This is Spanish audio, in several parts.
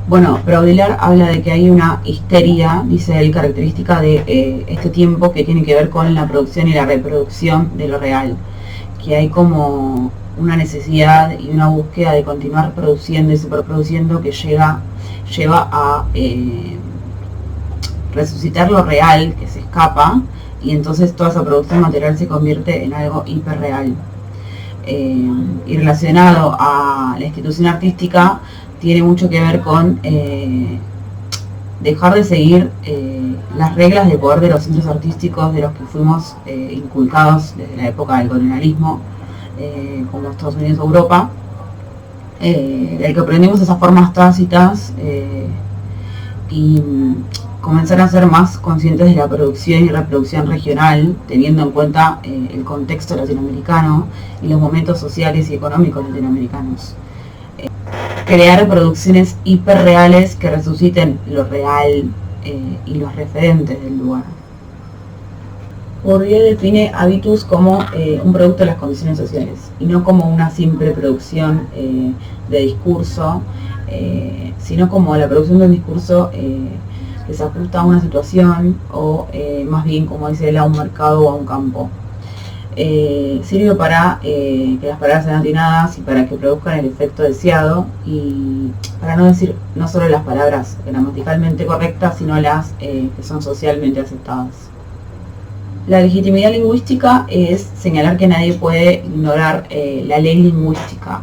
Bueno, Baudelaire habla de que hay una histeria, dice él, característica de este tiempo que tiene que ver con la producción y la reproducción de lo real. Que hay como una necesidad y una búsqueda de continuar produciendo y superproduciendo que lleva a resucitar lo real que se escapa, y entonces toda esa producción material se convierte en algo hiperreal. Y relacionado a la institución artística, tiene mucho que ver con dejar de seguir las reglas de poder de los centros artísticos de los que fuimos inculcados desde la época del colonialismo, como Estados Unidos o Europa, del que aprendimos esas formas tácitas, y comenzar a ser más conscientes de la producción y reproducción regional, teniendo en cuenta el contexto latinoamericano y los momentos sociales y económicos latinoamericanos. Crear producciones hiperreales que resuciten lo real y los referentes del lugar. Bourdieu define habitus como un producto de las condiciones sociales y no como una simple producción de discurso, sino como la producción de un discurso que se ajusta a una situación o más bien, como dice él, a un mercado o a un campo. Sirve para que las palabras sean atinadas y para que produzcan el efecto deseado, y para no decir no solo las palabras gramaticalmente correctas, sino las que son socialmente aceptadas. La legitimidad lingüística es señalar que nadie puede ignorar la ley lingüística.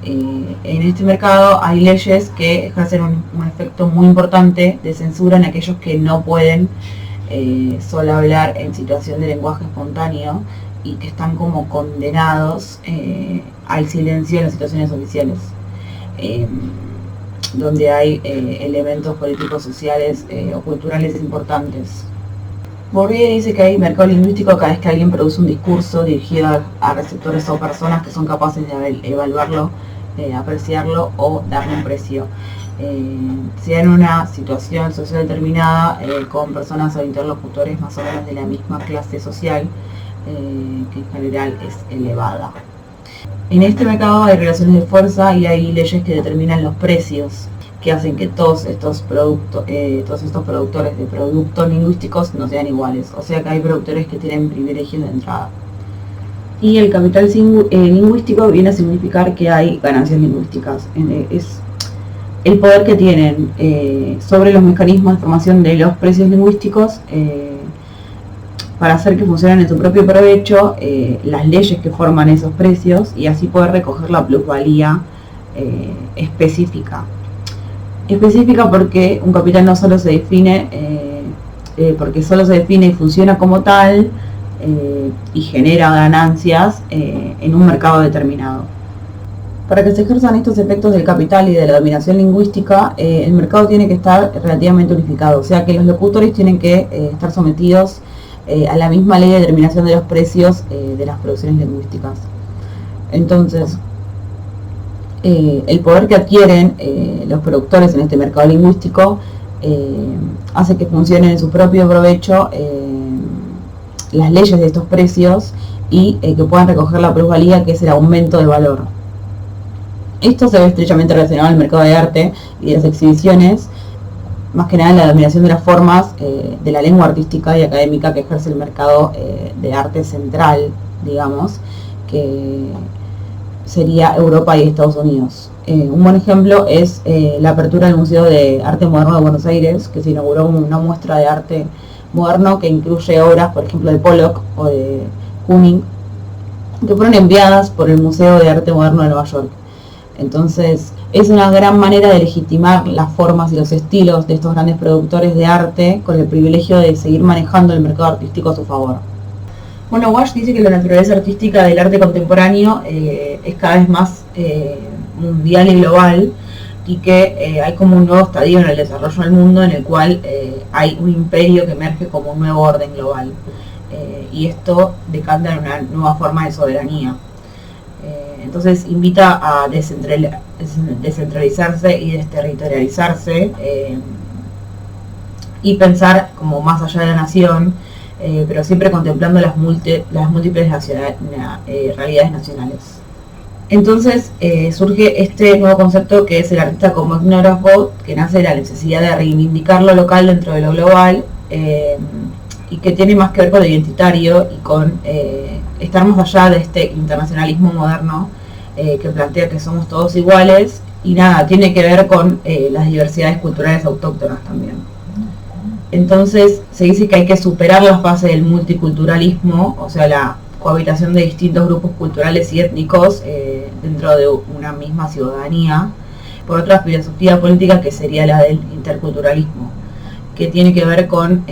En este mercado hay leyes que ejercen un efecto muy importante de censura en aquellos que no pueden solo hablar en situación de lenguaje espontáneo y que están como condenados al silencio en las situaciones oficiales, donde hay elementos políticos, sociales o culturales importantes. Bourdieu dice que hay mercado lingüístico cada vez que alguien produce un discurso dirigido a receptores o personas que son capaces de evaluarlo, apreciarlo o darle un precio. Sea en una situación social determinada, con personas o interlocutores más o menos de la misma clase social, que en general es elevada. En este mercado hay relaciones de fuerza y hay leyes que determinan los precios, que hacen que todos estos productores de productos lingüísticos no sean iguales. O sea que hay productores que tienen privilegios de entrada. Y el capital lingüístico viene a significar que hay ganancias lingüísticas. Es el poder que tienen sobre los mecanismos de formación de los precios lingüísticos, para hacer que funcionen en su propio provecho las leyes que forman esos precios, y así poder recoger la plusvalía específica. Específica porque un capital no solo se define, porque solo se define y funciona como tal, y genera ganancias en un mercado determinado. Para que se ejerzan estos efectos del capital y de la dominación lingüística, el mercado tiene que estar relativamente unificado, o sea que los locutores tienen que estar sometidos a la misma ley de determinación de los precios de las producciones lingüísticas. Entonces, el poder que adquieren los productores en este mercado lingüístico hace que funcionen en su propio provecho las leyes de estos precios, y que puedan recoger la plusvalía, que es el aumento de valor. Esto se ve estrechamente relacionado al mercado de arte y de las exhibiciones, más que nada en la dominación de las formas de la lengua artística y académica que ejerce el mercado de arte central, digamos, que sería Europa y Estados Unidos. Un buen ejemplo es la apertura del Museo de Arte Moderno de Buenos Aires, que se inauguró como una muestra de arte moderno que incluye obras, por ejemplo, de Pollock o de Kooning, que fueron enviadas por el Museo de Arte Moderno de Nueva York. Entonces, es una gran manera de legitimar las formas y los estilos de estos grandes productores de arte, con el privilegio de seguir manejando el mercado artístico a su favor. Bueno, Walsh dice que la naturaleza artística del arte contemporáneo es cada vez más mundial y global, y que hay como un nuevo estadio en el desarrollo del mundo, en el cual hay un imperio que emerge como un nuevo orden global, y esto decanta en una nueva forma de soberanía. Entonces invita a descentralizarse y desterritorializarse, y pensar como más allá de la nación, pero siempre contemplando las múltiples realidades nacionales. Entonces surge este nuevo concepto que es el artista como etnógrafo, que nace de la necesidad de reivindicar lo local dentro de lo global, y que tiene más que ver con lo identitario y con estar más allá de este internacionalismo moderno que plantea que somos todos iguales, y nada, tiene que ver con las diversidades culturales autóctonas también. Entonces se dice que hay que superar la fase del multiculturalismo, o sea, la cohabitación de distintos grupos culturales y étnicos dentro de una misma ciudadanía, por otra filosofía política que sería la del interculturalismo, que tiene que ver con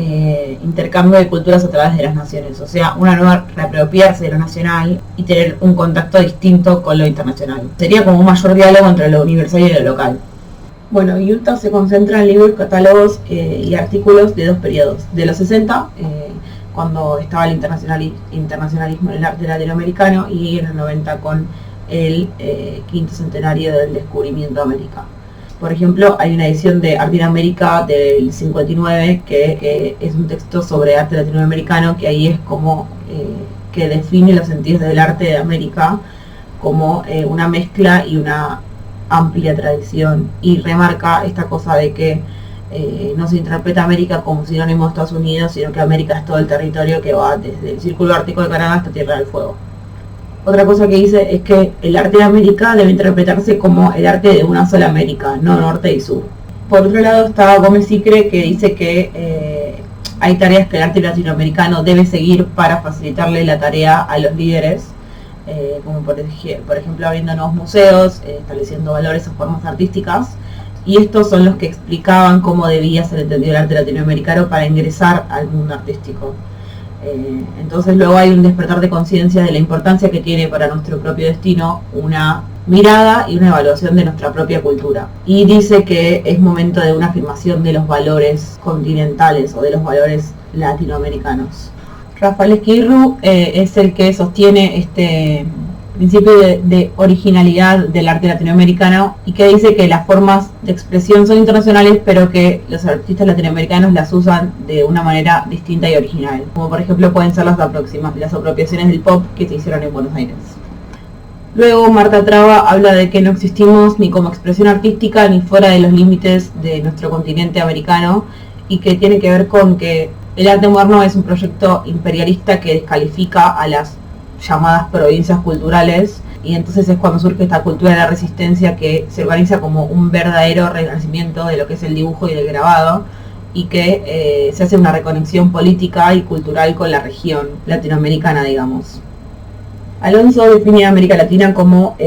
intercambio de culturas a través de las naciones, o sea, una nueva reapropiarse de lo nacional y tener un contacto distinto con lo internacional. Sería como un mayor diálogo entre lo universal y lo local. Bueno, Utah se concentra en libros, catálogos y artículos de dos periodos, de los 60, cuando estaba el internacionalismo en el arte latinoamericano, y en el 90 con el quinto centenario del descubrimiento de América. Por ejemplo, hay una edición de Arte en América del 59 que es un texto sobre arte latinoamericano, que ahí es como que define los sentidos del arte de América como una mezcla y una amplia tradición, y remarca esta cosa de que no se interpreta América como sinónimo de Estados Unidos, sino que América es todo el territorio que va desde el Círculo Ártico de Canadá hasta Tierra del Fuego. Otra cosa que dice es que el arte de América debe interpretarse como el arte de una sola América, no norte y sur. Por otro lado está Gómez Sicre, que dice que hay tareas que el arte latinoamericano debe seguir para facilitarle la tarea a los líderes, como por ejemplo abriendo nuevos museos, estableciendo valores o formas artísticas, y estos son los que explicaban cómo debía ser entendido el arte latinoamericano para ingresar al mundo artístico. Entonces luego hay un despertar de conciencia de la importancia que tiene para nuestro propio destino una mirada y una evaluación de nuestra propia cultura. Y dice que es momento de una afirmación de los valores continentales o de los valores latinoamericanos. Rafael Esquirru es el que sostiene este principio de originalidad del arte latinoamericano, y que dice que las formas de expresión son internacionales, pero que los artistas latinoamericanos las usan de una manera distinta y original, como por ejemplo pueden ser las apropiaciones del pop que se hicieron en Buenos Aires. Luego Marta Traba habla de que no existimos ni como expresión artística ni fuera de los límites de nuestro continente americano, y que tiene que ver con que el arte moderno es un proyecto imperialista que descalifica a las llamadas provincias culturales, y entonces es cuando surge esta cultura de la resistencia que se organiza como un verdadero renacimiento de lo que es el dibujo y el grabado, y que se hace una reconexión política y cultural con la región latinoamericana, digamos. Alonso define a América Latina como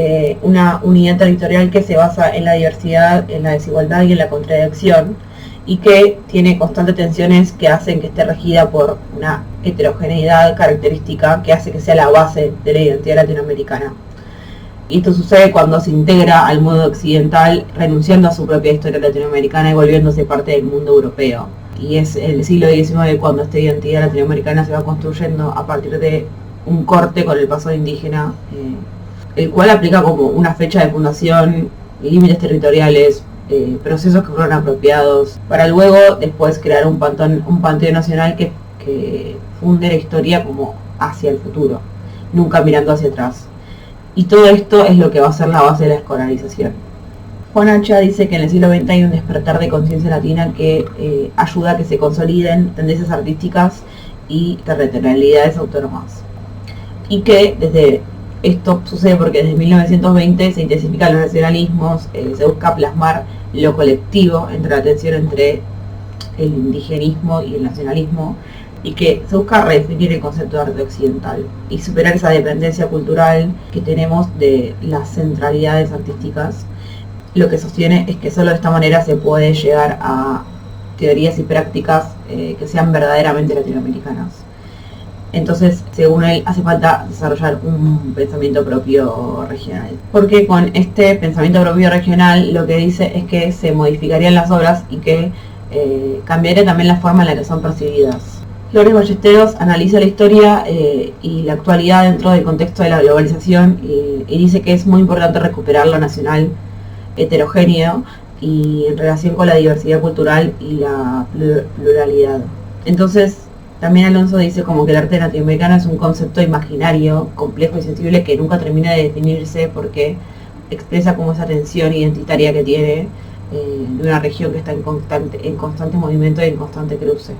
una unidad territorial que se basa en la diversidad, en la desigualdad y en la contradicción, y que tiene constantes tensiones que hacen que esté regida por una heterogeneidad característica que hace que sea la base de la identidad latinoamericana. Y esto sucede cuando se integra al mundo occidental, renunciando a su propia historia latinoamericana y volviéndose parte del mundo europeo. Y es el siglo XIX cuando esta identidad latinoamericana se va construyendo a partir de un corte con el pasado indígena, el cual aplica como una fecha de fundación, límites territoriales, procesos que fueron apropiados, para luego después crear un panteón nacional que funde la historia como hacia el futuro, nunca mirando hacia atrás. Y todo esto es lo que va a ser la base de la escolarización. Juan Hacha dice que en el siglo XX hay un despertar de conciencia latina que ayuda a que se consoliden tendencias artísticas y territorialidades autónomas. Y que desde esto sucede porque desde 1920 se intensifican los nacionalismos, se busca plasmar lo colectivo entre la tensión entre el indigenismo y el nacionalismo, y que se busca redefinir el concepto de arte occidental y superar esa dependencia cultural que tenemos de las centralidades artísticas. Lo que sostiene es que solo de esta manera se puede llegar a teorías y prácticas que sean verdaderamente latinoamericanas. Entonces, según él, hace falta desarrollar un pensamiento propio regional. Porque con este pensamiento propio regional lo que dice es que se modificarían las obras y que cambiaría también la forma en la que son percibidas. Flores Ballesteros analiza la historia y la actualidad dentro del contexto de la globalización y dice que es muy importante recuperar lo nacional heterogéneo y en relación con la diversidad cultural y la pluralidad. Entonces, También Alonso dice como que el arte latinoamericano es un concepto imaginario, complejo y sensible que nunca termina de definirse porque expresa como esa tensión identitaria que tiene de una región que está en constante movimiento y en constante cruce.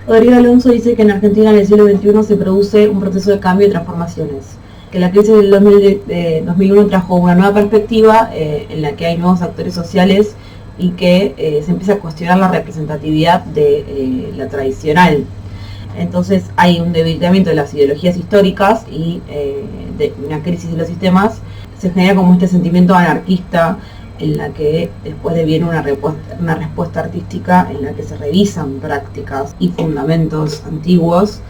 Rodrigo Alonso dice que en Argentina en el siglo XXI se produce un proceso de cambio y transformaciones, que la crisis del 2001 trajo una nueva perspectiva en la que hay nuevos actores sociales y que se empieza a cuestionar la representatividad de la tradicional. Entonces hay un debilitamiento de las ideologías históricas y de una crisis de los sistemas. Se genera como este sentimiento anarquista en la que después viene una respuesta artística en la que se revisan prácticas y fundamentos antiguos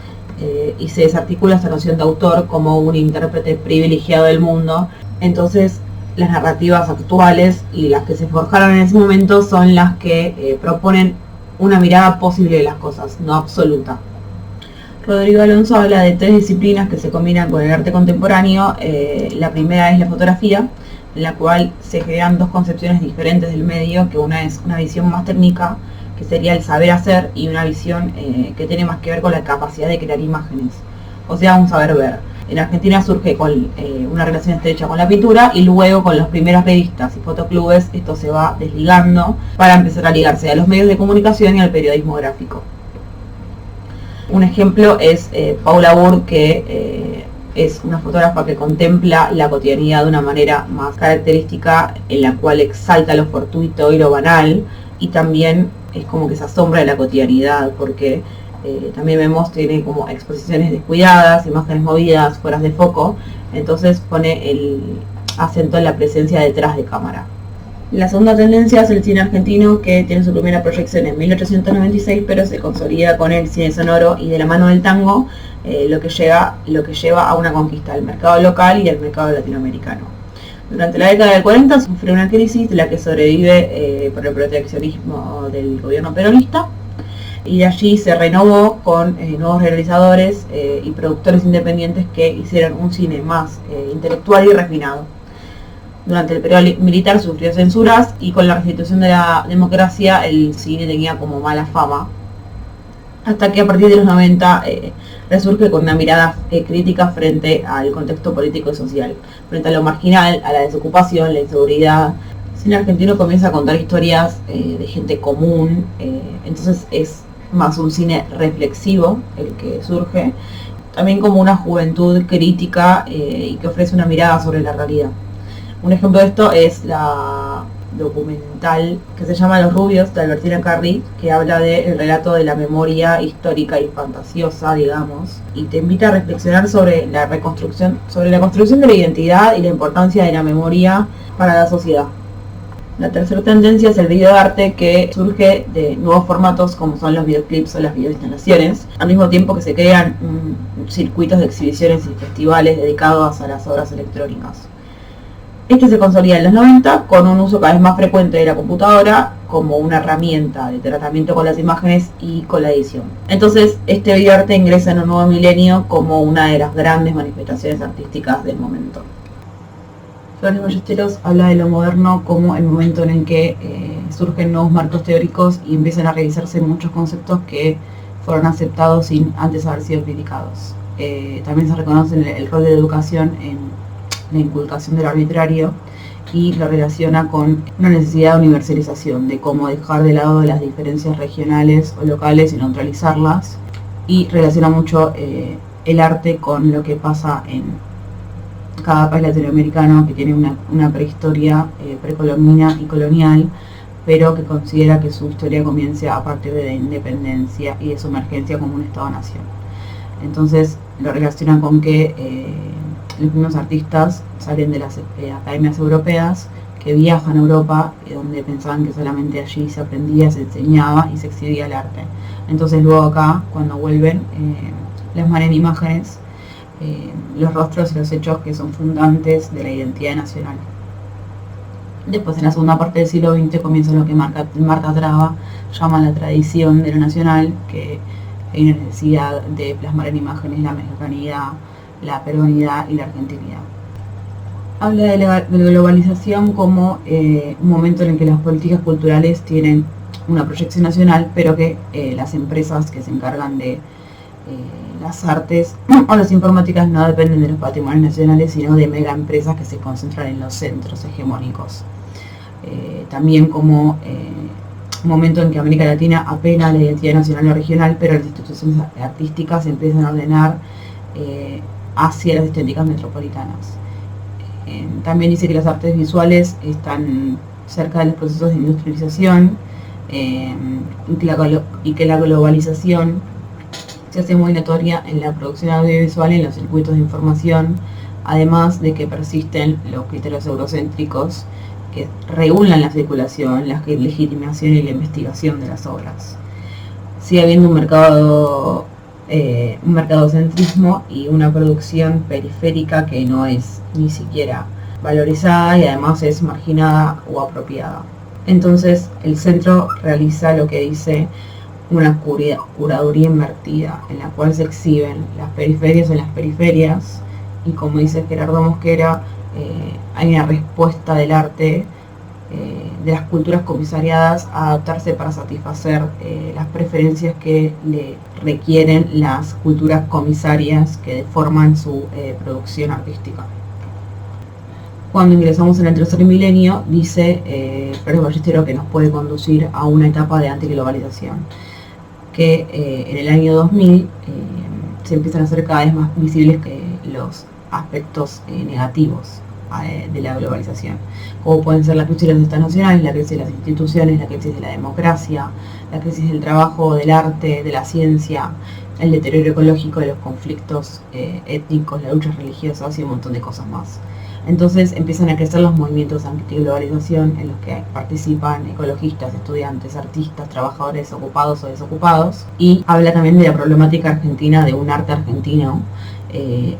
y se desarticula esta noción de autor como un intérprete privilegiado del mundo. Entonces las narrativas actuales y las que se forjaron en ese momento son las que proponen una mirada posible de las cosas, no absoluta. Rodrigo Alonso habla de 3 disciplinas que se combinan con el arte contemporáneo. La primera es la fotografía, en la cual se crean 2 concepciones diferentes del medio, que una es una visión más técnica, que sería el saber hacer, y una visión que tiene más que ver con la capacidad de crear imágenes, o sea, un saber ver. En Argentina surge con una relación estrecha con la pintura y luego con las primeras revistas y fotoclubes esto se va desligando para empezar a ligarse a los medios de comunicación y al periodismo gráfico. Un ejemplo es Paula Burr, que es una fotógrafa que contempla la cotidianidad de una manera más característica, en la cual exalta lo fortuito y lo banal, y también es como que se asombra de la cotidianidad, porque también vemos, tiene como exposiciones descuidadas, imágenes movidas, fueras de foco, entonces pone el acento en la presencia detrás de cámara. La segunda tendencia es el cine argentino, que tiene su primera proyección en 1896, pero se consolida con el cine sonoro y de la mano del tango, lo que lleva a una conquista del mercado local y del mercado latinoamericano. Durante la década del 40 sufre una crisis de la que sobrevive por el proteccionismo del gobierno peronista, y de allí se renovó con nuevos realizadores y productores independientes que hicieron un cine más intelectual y refinado. Durante el periodo militar sufrió censuras y con la restitución de la democracia el cine tenía como mala fama, hasta que a partir de los 90 resurge con una mirada crítica frente al contexto político y social, frente a lo marginal, a la desocupación, la inseguridad. El cine argentino comienza a contar historias de gente común, entonces es más un cine reflexivo el que surge, también como una juventud crítica y que ofrece una mirada sobre la realidad. Un ejemplo de esto es la documental que se llama Los Rubios, de Albertina Carri, que habla del relato de la memoria histórica y fantasiosa, digamos, y te invita a reflexionar sobre la construcción de la identidad y la importancia de la memoria para la sociedad. La tercera tendencia es el videoarte, que surge de nuevos formatos como son los videoclips o las videoinstalaciones, al mismo tiempo que se crean circuitos de exhibiciones y festivales dedicados a las obras electrónicas. Este se consolida en los 90 con un uso cada vez más frecuente de la computadora como una herramienta de tratamiento con las imágenes y con la edición. Entonces, este videoarte ingresa en un nuevo milenio como una de las grandes manifestaciones artísticas del momento. Flores Ballesteros habla de lo moderno como el momento en el que surgen nuevos marcos teóricos y empiezan a revisarse muchos conceptos que fueron aceptados sin antes haber sido criticados. También se reconoce el rol de la educación en la inculcación del arbitrario y lo relaciona con una necesidad de universalización, de cómo dejar de lado las diferencias regionales o locales y neutralizarlas, y relaciona mucho el arte con lo que pasa en cada país latinoamericano que tiene una prehistoria precolombina y colonial, pero que considera que su historia comienza a partir de la independencia y de su emergencia como un Estado-nación. Entonces lo relaciona con que los primeros artistas salen de las academias europeas, que viajan a Europa, donde pensaban que solamente allí se aprendía, se enseñaba y se exhibía el arte. Entonces luego acá, cuando vuelven, plasman en imágenes los rostros y los hechos que son fundantes de la identidad nacional. Después, en la segunda parte del siglo XX, comienza lo que Marta Traba llama la tradición de lo nacional, que hay una necesidad de plasmar en imágenes la mexicanidad, la peruanidad y la argentinidad. Habla de la globalización como un momento en el que las políticas culturales tienen una proyección nacional, pero que las empresas que se encargan de las artes o las informáticas no dependen de los patrimonios nacionales, sino de mega empresas que se concentran en los centros hegemónicos. También como un momento en que América Latina apela a la identidad nacional o regional, pero las instituciones artísticas se empiezan a ordenar hacia las estéticas metropolitanas. También dice que las artes visuales están cerca de los procesos de industrialización y que la globalización se hace muy notoria en la producción audiovisual y en los circuitos de información, además de que persisten los criterios eurocéntricos que regulan la circulación, la legitimación y la investigación de las obras. Sigue habiendo un mercadocentrismo y una producción periférica que no es ni siquiera valorizada y además es marginada o apropiada. Entonces el centro realiza lo que dice una curaduría invertida, en la cual se exhiben las periferias en las periferias, y como dice Gerardo Mosquera, hay una respuesta del arte, de las culturas comisariadas, a adaptarse para satisfacer las preferencias que le requieren las culturas comisarias que deforman su producción artística. Cuando ingresamos en el tercer milenio, dice Pérez Ballesteros que nos puede conducir a una etapa de antiglobalización, que en el año 2000 se empiezan a hacer cada vez más visibles que los aspectos negativos de la globalización, como pueden ser la crisis de los estados nacionales, la crisis de las instituciones, la crisis de la democracia, la crisis del trabajo, del arte, de la ciencia, el deterioro ecológico, de los conflictos étnicos, las luchas religiosas y un montón de cosas más. Entonces empiezan a crecer los movimientos antiglobalización en los que participan ecologistas, estudiantes, artistas, trabajadores ocupados o desocupados, y habla también de la problemática argentina, de un arte argentino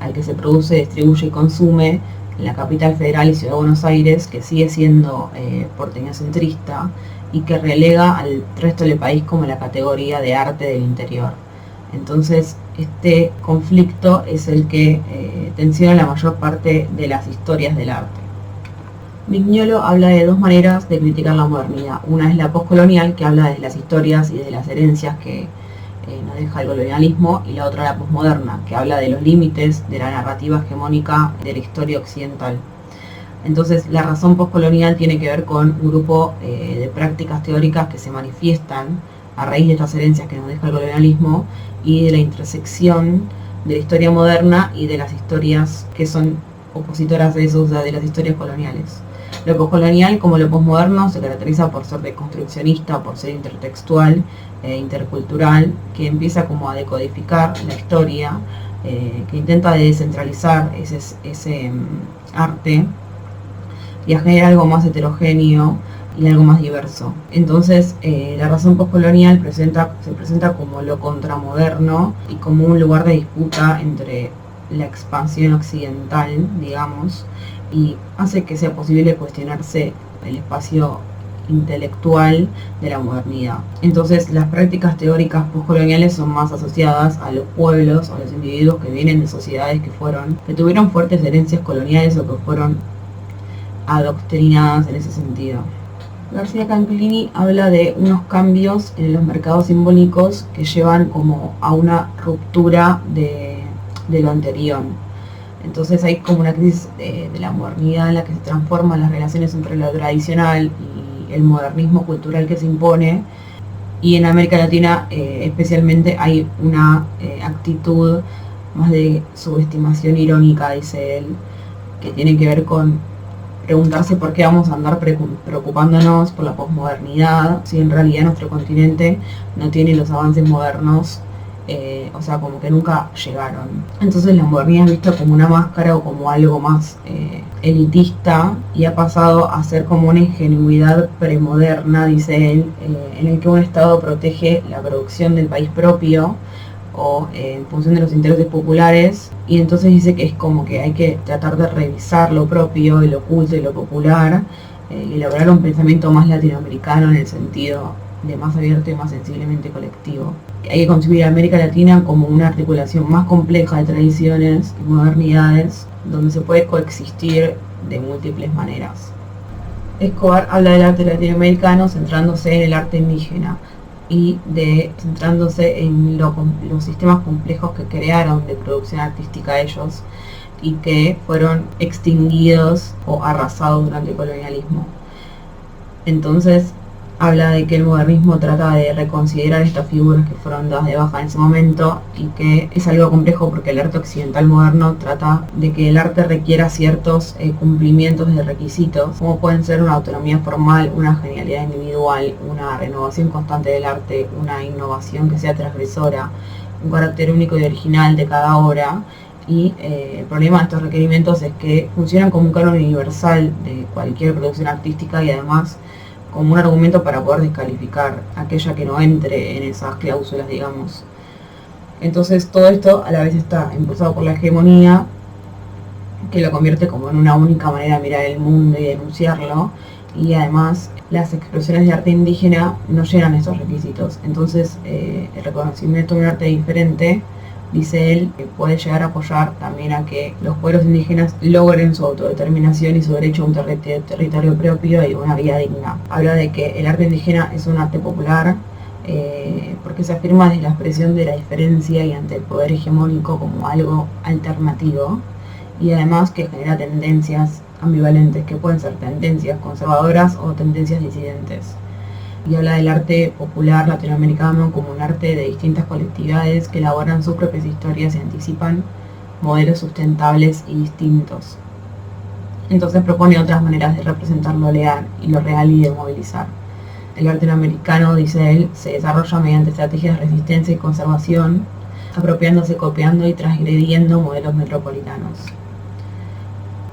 al que se produce, distribuye y consume en la capital federal y ciudad de Buenos Aires, que sigue siendo porteñocentrista y que relega al resto del país como la categoría de arte del interior. Entonces este conflicto es el que tensiona la mayor parte de las historias del arte. Viñolo habla de dos maneras de criticar la modernidad. Una es la postcolonial, que habla de las historias y de las herencias que nos deja el colonialismo, y la otra la postmoderna, que habla de los límites de la narrativa hegemónica de la historia occidental. Entonces la razón postcolonial tiene que ver con un grupo de prácticas teóricas que se manifiestan a raíz de estas herencias que nos deja el colonialismo y de la intersección de la historia moderna y de las historias que son opositoras de eso, o sea, de las historias coloniales. Lo postcolonial, como lo postmoderno, se caracteriza por ser deconstruccionista, por ser intertextual, intercultural, que empieza como a decodificar la historia, que intenta descentralizar ese arte y a generar algo más heterogéneo y algo más diverso. Entonces la razón postcolonial se presenta como lo contramoderno y como un lugar de disputa entre la expansión occidental, digamos, y hace que sea posible cuestionarse el espacio intelectual de la modernidad. Entonces las prácticas teóricas postcoloniales son más asociadas a los pueblos o a los individuos que vienen de sociedades que tuvieron fuertes herencias coloniales o que fueron adoctrinadas en ese sentido. García Canclini habla de unos cambios en los mercados simbólicos que llevan como a una ruptura de lo anterior. Entonces hay como una crisis de la modernidad en la que se transforman las relaciones entre lo tradicional y el modernismo cultural que se impone, y en América Latina especialmente hay una actitud más de subestimación irónica, dice él, que tiene que ver con preguntarse por qué vamos a andar preocupándonos por la posmodernidad si en realidad nuestro continente no tiene los avances modernos, o sea, como que nunca llegaron. Entonces la modernidad es vista como una máscara o como algo más elitista, y ha pasado a ser como una ingenuidad premoderna, dice él, en el que un Estado protege la producción del país propio o en función de los intereses populares, y entonces dice que es como que hay que tratar de revisar lo propio y lo oculto y lo popular, y elaborar un pensamiento más latinoamericano en el sentido de más abierto y más sensiblemente colectivo. Hay que concebir a América Latina como una articulación más compleja de tradiciones y modernidades, donde se puede coexistir de múltiples maneras. Escobar habla del arte latinoamericano centrándose en el arte indígena. y centrándose en los sistemas complejos que crearon de producción artística ellos y que fueron extinguidos o arrasados durante el colonialismo. Entonces habla de que el modernismo trata de reconsiderar estas figuras que fueron dadas de baja en ese momento y que es algo complejo porque el arte occidental moderno trata de que el arte requiera ciertos cumplimientos de requisitos, como pueden ser una autonomía formal, una genialidad individual, una renovación constante del arte, una innovación que sea transgresora, un carácter único y original de cada obra. Y el problema de estos requerimientos es que funcionan como un canon universal de cualquier producción artística y además como un argumento para poder descalificar aquella que no entre en esas cláusulas, digamos. Entonces todo esto a la vez está impulsado por la hegemonía, que lo convierte como en una única manera de mirar el mundo y denunciarlo, y además las expresiones de arte indígena no llegan a esos requisitos. Entonces el reconocimiento de un arte diferente, dice él, que puede llegar a apoyar también a que los pueblos indígenas logren su autodeterminación y su derecho a un territorio propio y una vida digna. Habla de que el arte indígena es un arte popular porque se afirma desde la expresión de la diferencia y ante el poder hegemónico como algo alternativo, y además que genera tendencias ambivalentes que pueden ser tendencias conservadoras o tendencias disidentes. Y habla del arte popular latinoamericano como un arte de distintas colectividades que elaboran sus propias historias y anticipan modelos sustentables y distintos. Entonces propone otras maneras de representar lo real y de movilizar. El arte latinoamericano, dice él, se desarrolla mediante estrategias de resistencia y conservación, apropiándose, copiando y transgrediendo modelos metropolitanos.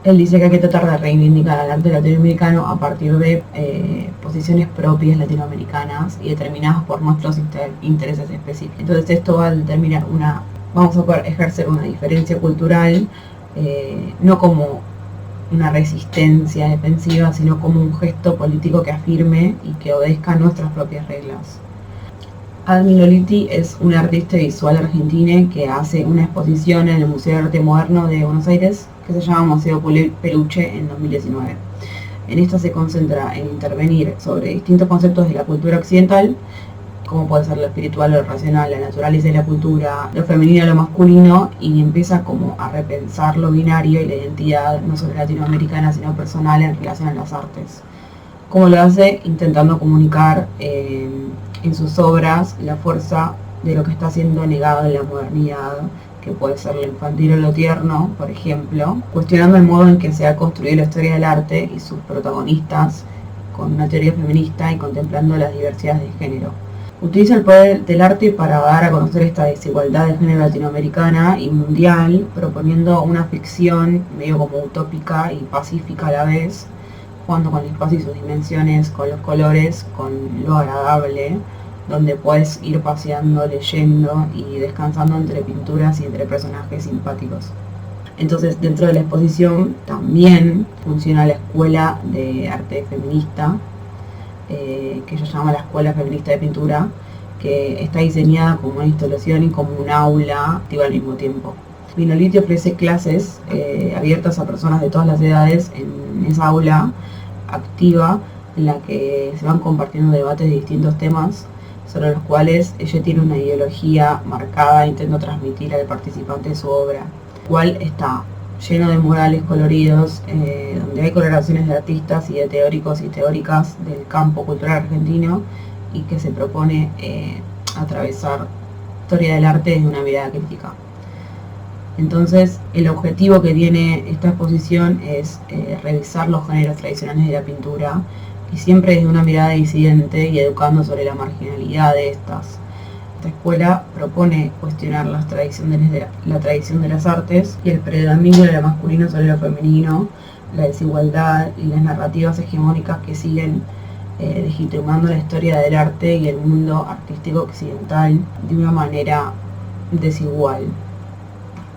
Él dice que hay que tratar de reivindicar al arte latinoamericano a partir de posiciones propias latinoamericanas y determinadas por nuestros intereses específicos. Entonces esto va a determinar vamos a poder ejercer una diferencia cultural, no como una resistencia defensiva, sino como un gesto político que afirme y que obedezca a nuestras propias reglas. Admi Loliti es un artista visual argentino que hace una exposición en el Museo de Arte Moderno de Buenos Aires que se llama Museo Peluche en 2019. En esta se concentra en intervenir sobre distintos conceptos de la cultura occidental, como puede ser lo espiritual, lo racional, la naturaleza y la cultura, lo femenino y lo masculino, y empieza como a repensar lo binario y la identidad no solo latinoamericana sino personal en relación a las artes. Como lo hace intentando comunicar en sus obras la fuerza de lo que está siendo negado en la modernidad, que puede ser lo infantil o lo tierno, por ejemplo, cuestionando el modo en que se ha construido la historia del arte y sus protagonistas con una teoría feminista y contemplando las diversidades de género. Utiliza el poder del arte para dar a conocer esta desigualdad de género latinoamericana y mundial, proponiendo una ficción medio como utópica y pacífica a la vez, jugando con el espacio y sus dimensiones, con los colores, con lo agradable, donde puedes ir paseando, leyendo y descansando entre pinturas y entre personajes simpáticos. Entonces, dentro de la exposición también funciona la escuela de arte feminista, que ella llama la Escuela Feminista de Pintura, que está diseñada como una instalación y como un aula activa al mismo tiempo. Vinoliti ofrece clases abiertas a personas de todas las edades en esa aula activa, en la que se van compartiendo debates de distintos temas sobre los cuales ella tiene una ideología marcada e intenta transmitir al participante de su obra, el cual está lleno de murales coloridos, donde hay coloraciones de artistas y de teóricos y teóricas del campo cultural argentino, y que se propone atravesar la historia del arte desde una mirada crítica. Entonces, el objetivo que tiene esta exposición es revisar los géneros tradicionales de la pintura, y siempre desde una mirada disidente y educando sobre la marginalidad de estas. Esta escuela propone cuestionar la tradición de las artes y el predominio de lo masculino sobre lo femenino, la desigualdad y las narrativas hegemónicas que siguen legitimando la historia del arte y el mundo artístico occidental de una manera desigual.